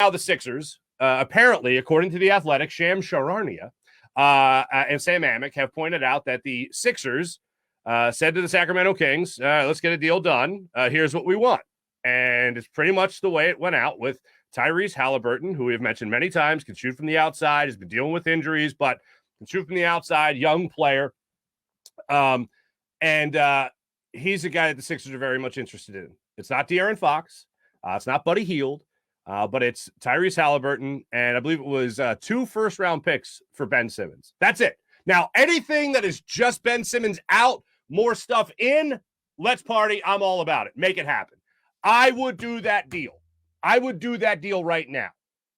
Now the Sixers, apparently, according to The Athletic, Shams Charania and Sam Amick have pointed out that the Sixers said to the Sacramento Kings, let's get a deal done. Here's what we want. And it's pretty much the way it went out with Tyrese Halliburton, who we have mentioned many times, can shoot from the outside, has been dealing with injuries, but can shoot from the outside, young player. And he's a guy that the Sixers are very much interested in. It's not De'Aaron Fox. It's not Buddy Hield. But it's Tyrese Halliburton, and I believe it was 2 first-round picks for Ben Simmons. That's it. Now, anything that is just Ben Simmons out, more stuff in, let's party. I'm all about it. Make it happen. I would do that deal. I would do that deal right now.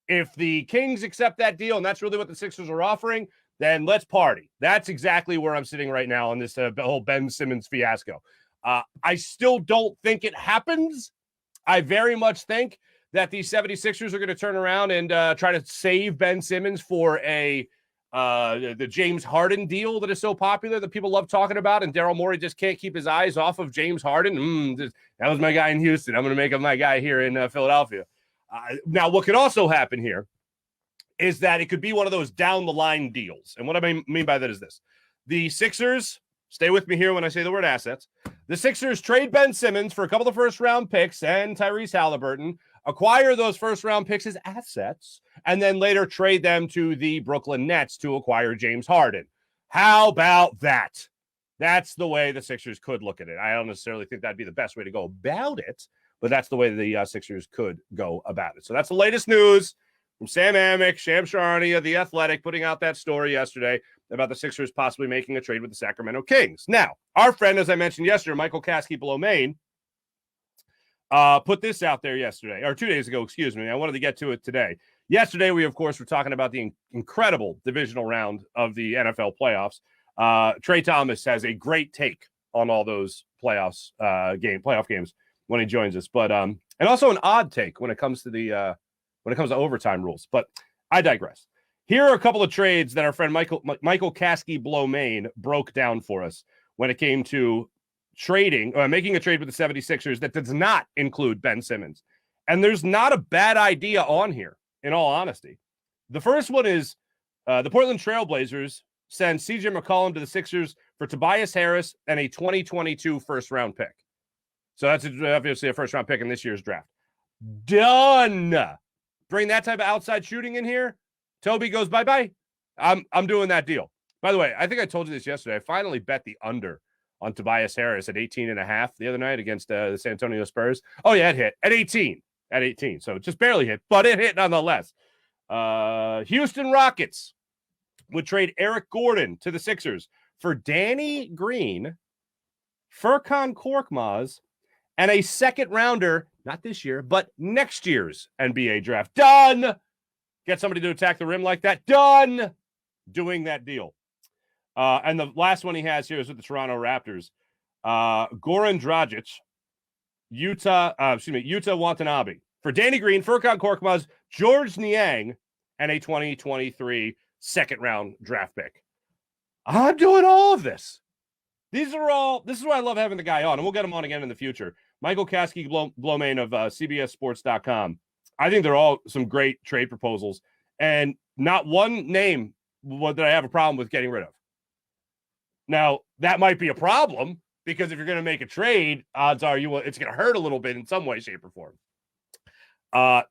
If the Kings accept that deal, and that's really what the Sixers are offering, then let's party. That's exactly where I'm sitting right now on this whole Ben Simmons fiasco. I still don't think it happens. I very much think that the 76ers are going to turn around and try to save Ben Simmons for the James Harden deal that is so popular that people love talking about, and Daryl Morey just can't keep his eyes off of James Harden. That was my guy in Houston. I'm going to make him my guy here in Philadelphia. Now, what could also happen here is that it could be one of those down-the-line deals. And what I mean by that is this. The Sixers, stay with me here when I say the word assets, the Sixers trade Ben Simmons for a couple of first-round picks and Tyrese Halliburton, acquire those first-round picks as assets, and then later trade them to the Brooklyn Nets to acquire James Harden. How about that? That's the way the Sixers could look at it. I don't necessarily think that'd be the best way to go about it, but that's the way the Sixers could go about it. So that's the latest news from Sam Amick, Shams Charania, The Athletic, putting out that story yesterday about the Sixers possibly making a trade with the Sacramento Kings. Now, our friend, as I mentioned yesterday, Michael Kasky below Maine, put this out there yesterday, or 2 days ago, excuse me. I wanted to get to it today. Yesterday, we, of course, were talking about the incredible divisional round of the NFL playoffs. Trey Thomas has a great take on all those playoff games when he joins us, but and also an odd take when it comes to overtime rules. But I digress. Here are a couple of trades that our friend Michael Kasky below Maine broke down for us when it came to making a trade with the 76ers that does not include Ben Simmons. And there's not a bad idea on here, in all honesty. The first one is the Portland Trailblazers send CJ McCollum to the Sixers for Tobias Harris and a 2022 first-round pick. So that's obviously a first-round pick in this year's draft. Done. Bring that type of outside shooting in here. Toby goes bye-bye. I'm doing that deal. By the way, I think I told you this yesterday. I finally bet the under on Tobias Harris at 18.5 the other night against the San Antonio Spurs. Oh, yeah, it hit at 18. At 18. So it just barely hit, but it hit nonetheless. Houston Rockets would trade Eric Gordon to the Sixers for Danny Green, Furkan Korkmaz, and a second rounder, not this year, but next year's NBA draft. Done. Get somebody to attack the rim like that. Done. Doing that deal. And the last one he has here is with the Toronto Raptors. Goran Dragic, Yuta Watanabe for Danny Green, Furkan Korkmaz, George Niang, and a 2023 second-round draft pick. I'm doing all of this. This is why I love having the guy on, and we'll get him on again in the future. Michael Kasky Blowmain of CBSSports.com. I think they're all some great trade proposals, and not one name that I have a problem with getting rid of. Now, that might be a problem, because if you're going to make a trade, odds are it's going to hurt a little bit in some way, shape, or form.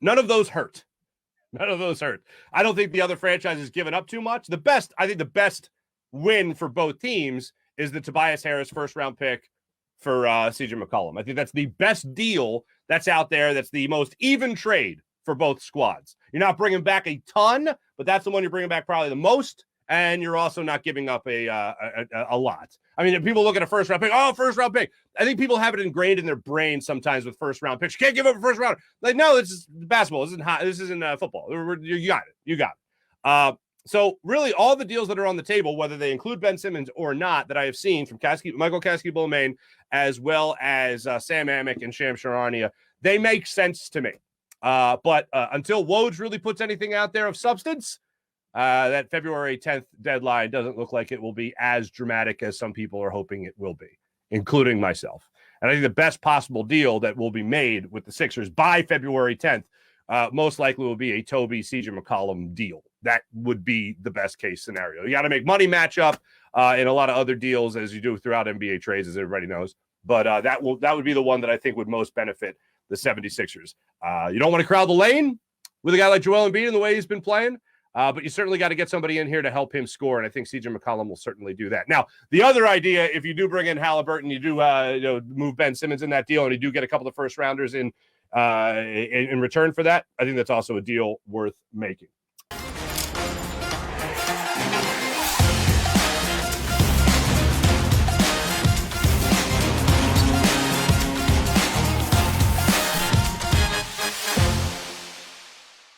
None of those hurt. None of those hurt. I don't think the other franchise has given up too much. I think the best win for both teams is the Tobias Harris first-round pick for CJ McCollum. I think that's the best deal that's out there. That's the most even trade for both squads. You're not bringing back a ton, but that's the one you're bringing back probably the most, and you're also not giving up a lot. I mean, if people look at a first-round pick, first-round pick. I think people have it ingrained in their brain sometimes with first-round picks. You can't give up a first-round. Like, no, this is basketball. This isn't football. You got it. You got it. So really all the deals that are on the table, whether they include Ben Simmons or not, that I have seen from Michael Kasky Blowmain, as well as Sam Amick and Shams Charania, they make sense to me. But until Woj really puts anything out there of substance, that February 10th deadline doesn't look like it will be as dramatic as some people are hoping it will be, including myself. And I think the best possible deal that will be made with the Sixers by February 10th most likely will be a CJ McCollum deal. That would be the best case scenario. You got to make money match up in a lot of other deals as you do throughout NBA trades, as everybody knows. But that would be the one that I think would most benefit the 76ers. You don't want to crowd the lane with a guy like Joel Embiid in the way he's been playing, but you certainly got to get somebody in here to help him score, and I think CJ McCollum will certainly do that. Now, the other idea, if you do bring in Halliburton, you do move Ben Simmons in that deal, and you do get a couple of first-rounders in return for that, I think that's also a deal worth making.